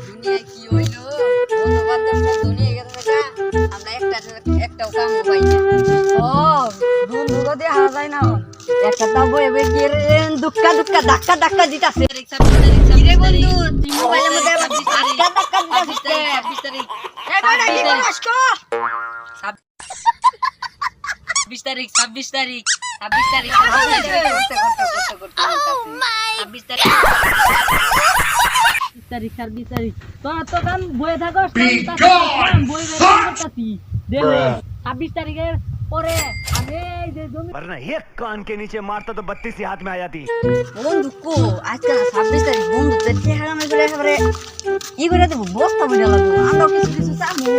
দুনিয়ায় কি হইলো বন্ধু বান্ধব সব দুনিয়া গেছে না আমরা একটাও কাম পাই না ও বন্ধু গো দিয়ে হারা যায় না একটা তাও বয়ে বয়ে কি রে দুক্কা দুক্কা ধাক্কা ধাক্কা দিতাছে কিরে বন্ধু তুই মোবাইলের মধ্যে আবার ধাক্কা ধাক্কা দিতাছে 26 তারিখ এটা কি করছ কো 26 তারিখ 26 তারিখ 26 তারিখ 26 তারিখ তোরা তো কাম বয়ে থাকস বই বই করতাছি দেখো 26 তারিখের পরে আমি এই যে জমি वरना एक कान के नीचे मारता तो 32 ही हाथ में आ जाती। বন্ধু কো আজকে 26 তারিখ বন্ধু তো চেহারা মে করে এবারে কি করে দেব বস্তা বুঝা লাগবে আমরা কিছু কিছু চামু